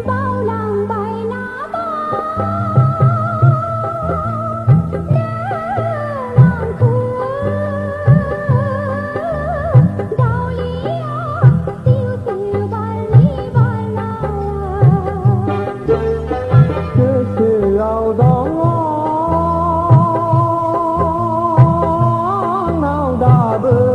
bao làng bài ná ba làng khứa đào lý tiêu tiêu ba lý ba lao cứ sự ao đó nào đã bơ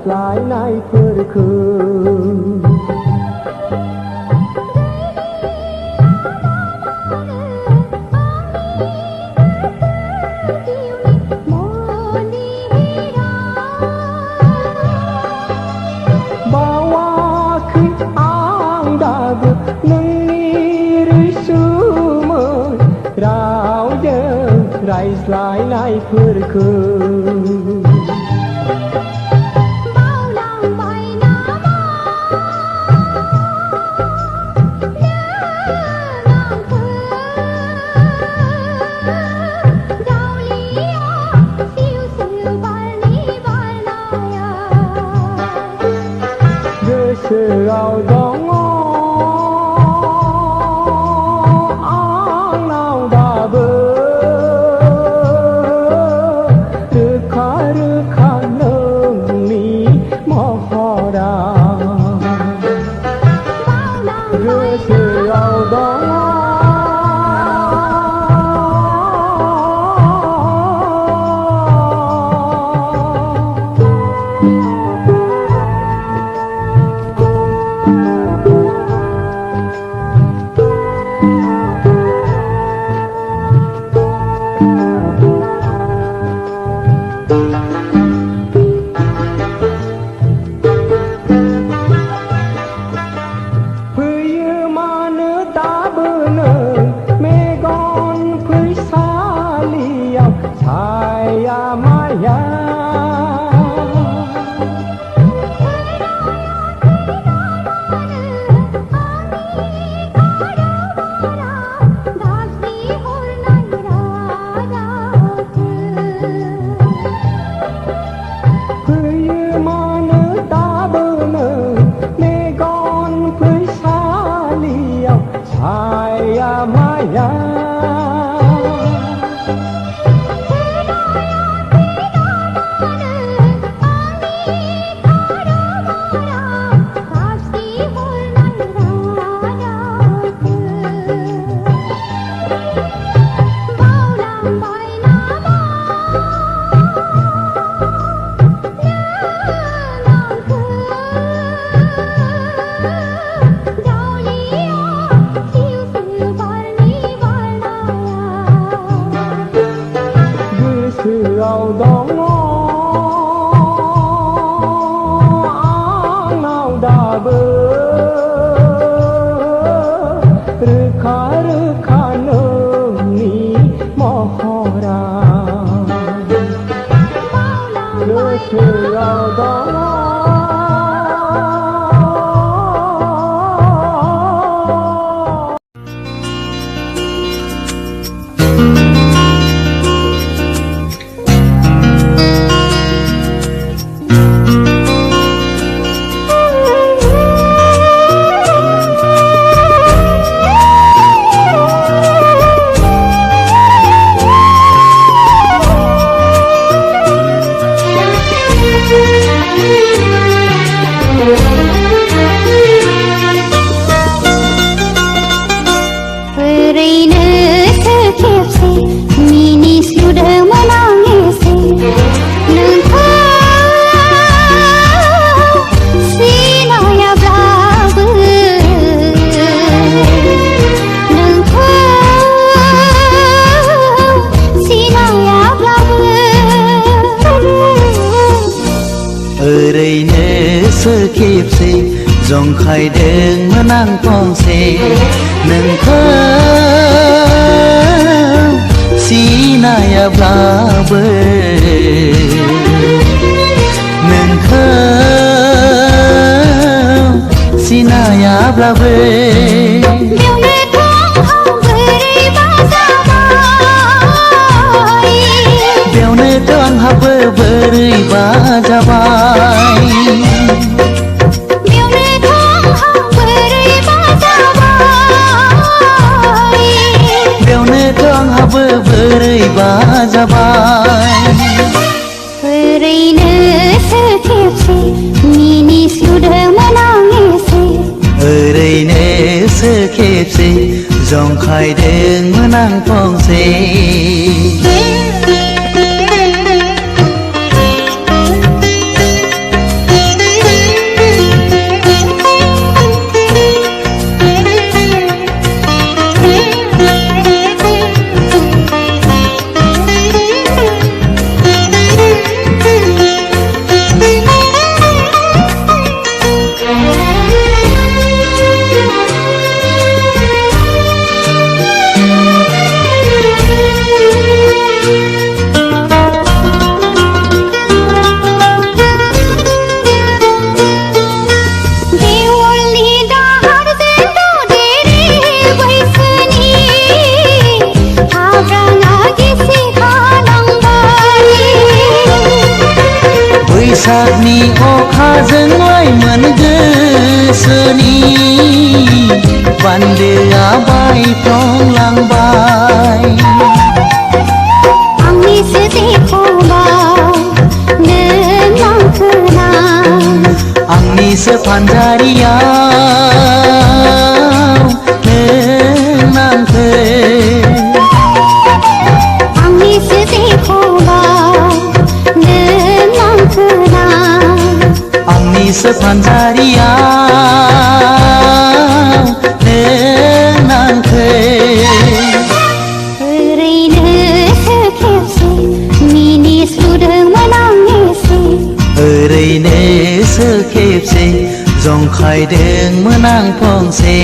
lại nay khơi khơi bawa khi ang dagu nang iri sumoi rau je rai lại nay khơi khơi sự ao đó ang nào đã bơ rực khá nâng mi mò ho ra sự ao đó saya maya Phơi mana ta bener megon phơi saliau saya maya Hãy subscribe cho kênh Ghiền Mì Gõ để không bỏ lỡ जंखायदोंमोन आं फंसे नोंखौ सिनायाब्लाबो नोंखौ सिनायाब्लाबो बेयावनोथ' आंहाबो बोरैबा जाबाय बेयावनोथ' आंहाबो बोरैबा जाबाय ओरैनोसो खेबसे मिनिस्लुदोंमोन आं एसे ओरैनोसो खेबसे जंखायदोंमोन आं फंसे बैसागनि अखाजों लाइमोन गोसोनि बान्दोआ बायफ्लंलांबाय आंनिसो देखबाय नों आंखोना आंनिसो फानजारियाव नों आंखो आंनिसो देखबाय नों आंखोना आंनिसो फानजारियाव नों आंखो ओरैनोसो खेबसे मिनिस्लुदोंमोन आं एसे ओरैनोसो खेबसे जंखायदोंमोन आं फंसे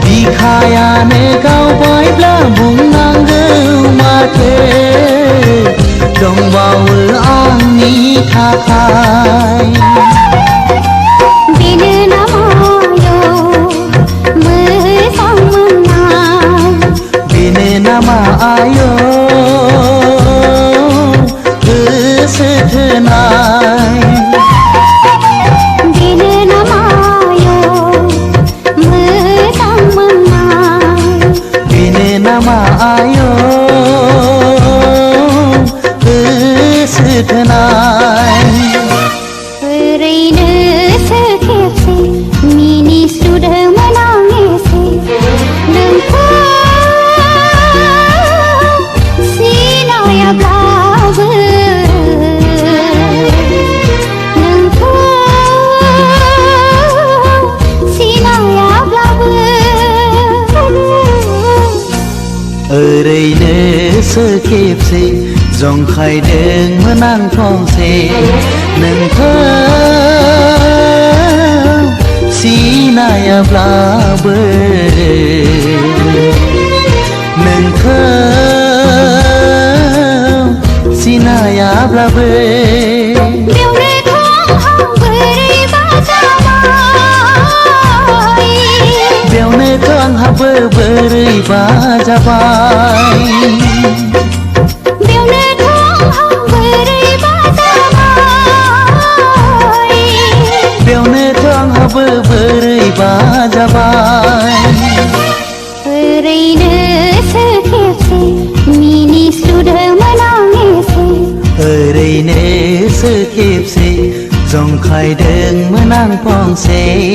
बिखायानो गावबायब्ला बुंनांगौ माथो दंबावो आंनि थाखाय बेनो नामायो मोजां मोननाय बेनो नामा आयो गोसो थोनाय बेनो नामायो मोजां मोननाय बेनो नामा आयो गोसो थोनाय ओरैनोसो खेबसे मिनिस्लुदोंमोन आं एसे नोंखौ सिनायाब्लाबो नोंखौ सिनायाब्लाबो ओरैनोसो खेबसे जंखायदोंमोन आं फंसे नोंखौ सिनायाब्लाबो नोंखौ सिनायाब्लाबो बेयावनोथ' आंहाबो बोरैबा जाबाय बेयावनोथ' आंहाबो बोरैबा जाबाय ओरैनो sơ kịp gì dòng khai đường mới năng phong xe